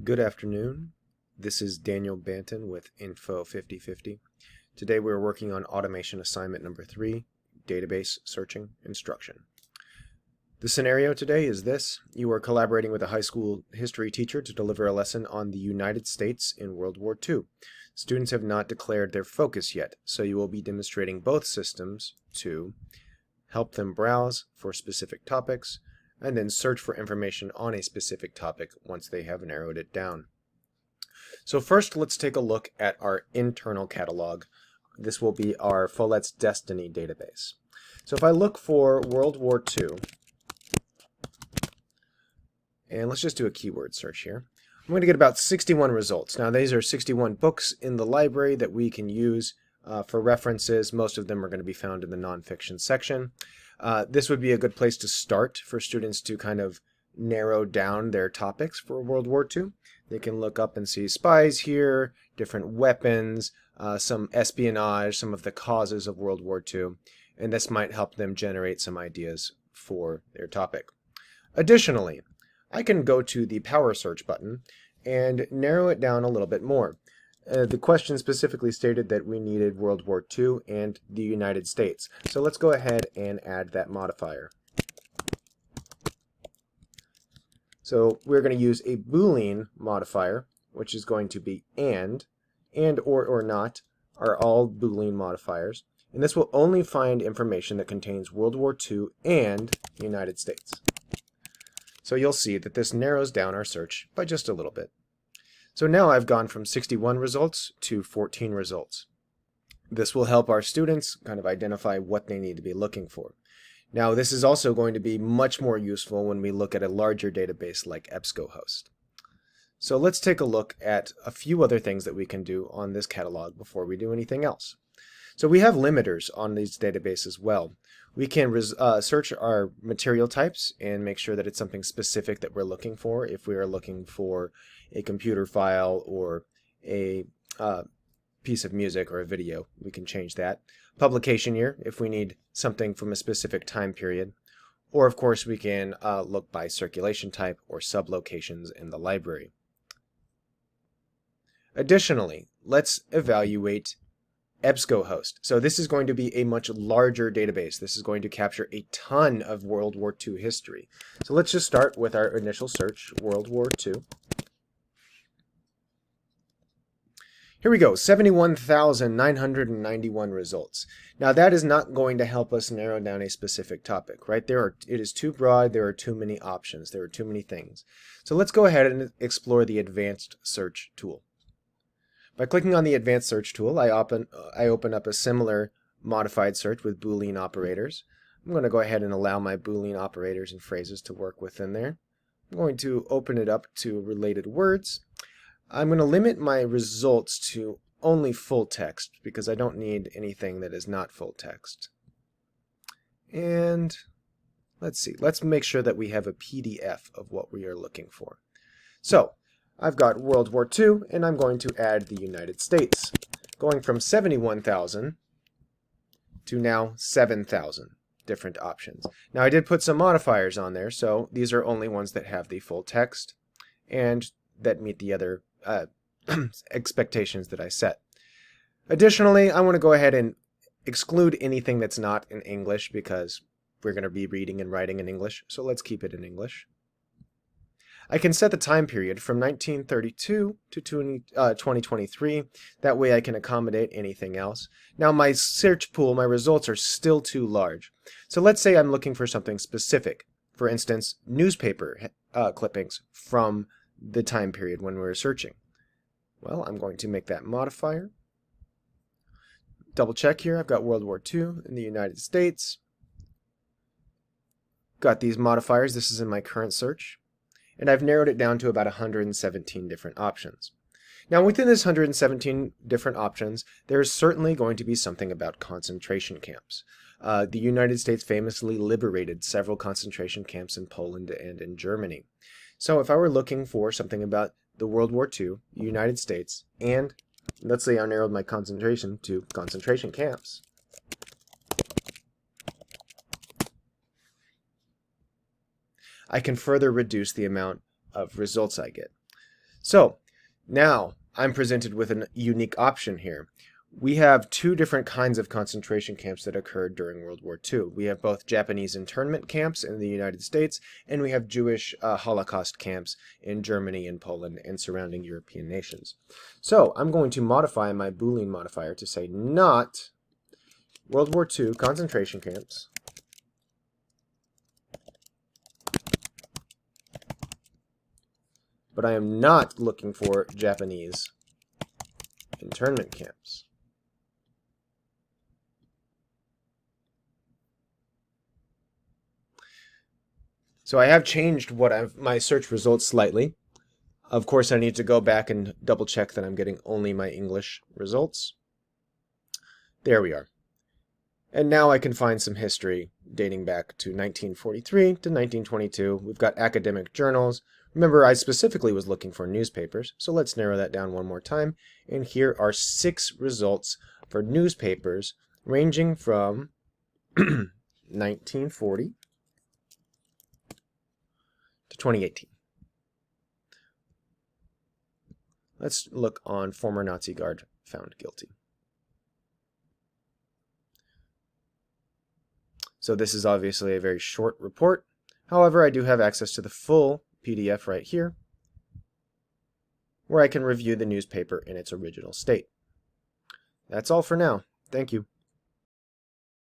Good afternoon. This is Daniel Banton with Info 5050. Today we're working on automation assignment number 3, database searching instruction. The scenario today is this. You are collaborating with a high school history teacher to deliver a lesson on the United States in World War II. Students have not declared their focus yet, so you will be demonstrating both systems to help them browse for specific topics, and then search for information on a specific topic once they have narrowed it down. So first, let's take a look at our internal catalog. This will be our Follett's Destiny database. So if I look for World War II, and let's just do a keyword search here, I'm going to get about 61 results. Now these are 61 books in the library that we can use for references. Most of them are going to be found in the nonfiction section. This would be a good place to start for students to kind of narrow down their topics for World War II. They can look up and see spies here, different weapons, some espionage, some of the causes of World War II, and this might help them generate some ideas for their topic. Additionally, I can go to the Power Search button and narrow it down a little bit more. The question specifically stated that we needed World War II and the United States. So let's go ahead and add that modifier. So we're going to use a Boolean modifier, which is going to be and or not are all Boolean modifiers. And this will only find information that contains World War II and the United States. So you'll see that this narrows down our search by just a little bit. So now I've gone from 61 results to 14 results. This will help our students kind of identify what they need to be looking for. Now this is also going to be much more useful when we look at a larger database like EBSCOhost. So let's take a look at a few other things that we can do on this catalog before we do anything else. So we have limiters on these databases as well. We can search our material types and make sure that it's something specific that we're looking for. If we are looking for a computer file or a piece of music or a video, we can change that. Publication year, if we need something from a specific time period. Or of course we can look by circulation type or sublocations in the library. Additionally, let's evaluate EBSCOhost. So this is going to be a much larger database. This is going to capture a ton of World War II history. So let's just start with our initial search, World War II. Here we go, 71,991 results. Now that is not going to help us narrow down a specific topic, right? It is too broad, there are too many options, there are too many things. So let's go ahead and explore the Advanced Search tool. By clicking on the Advanced Search tool, I open up a similar modified search with Boolean operators. I'm going to go ahead and allow my Boolean operators and phrases to work within there. I'm going to open it up to related words. I'm going to limit my results to only full text because I don't need anything that is not full text. And let's see, let's make sure that we have a PDF of what we are looking for. So I've got World War II, and I'm going to add the United States, going from 71,000 to now 7,000 different options. Now I did put some modifiers on there, so these are only ones that have the full text and that meet the other expectations that I set. Additionally, I want to go ahead and exclude anything that's not in English because we're going to be reading and writing in English, so let's keep it in English. I can set the time period from 1932 to 2023. That way I can accommodate anything else. Now my search pool, my results are still too large. So let's say I'm looking for something specific. For instance, newspaper clippings from the time period when we were searching. Well, I'm going to make that modifier. Double check here. I've got World War II in the United States. Got these modifiers. This is in my current search. And I've narrowed it down to about 117 different options. Now within this 117 different options, there is certainly going to be something about concentration camps. The United States famously liberated several concentration camps in Poland and in Germany. So if I were looking for something about the World War II, United States, and let's say I narrowed my concentration to concentration camps, I can further reduce the amount of results I get. So now I'm presented with a unique option here. We have two different kinds of concentration camps that occurred during World War II. We have both Japanese internment camps in the United States, and we have Jewish Holocaust camps in Germany and Poland and surrounding European nations. So I'm going to modify my Boolean modifier to say not World War II concentration camps, but I am not looking for Japanese internment camps. So I have changed my search results slightly. Of course, I need to go back and double check that I'm getting only my English results. There we are. And now I can find some history dating back to 1943 to 1922. We've got academic journals. Remember, I specifically was looking for newspapers, so let's narrow that down one more time. And here are 6 results for newspapers ranging from 1940 to 2018. Let's look on former Nazi guard found guilty. So this is obviously a very short report. However, I do have access to the full PDF right here, where I can review the newspaper in its original state. That's all for now. Thank you.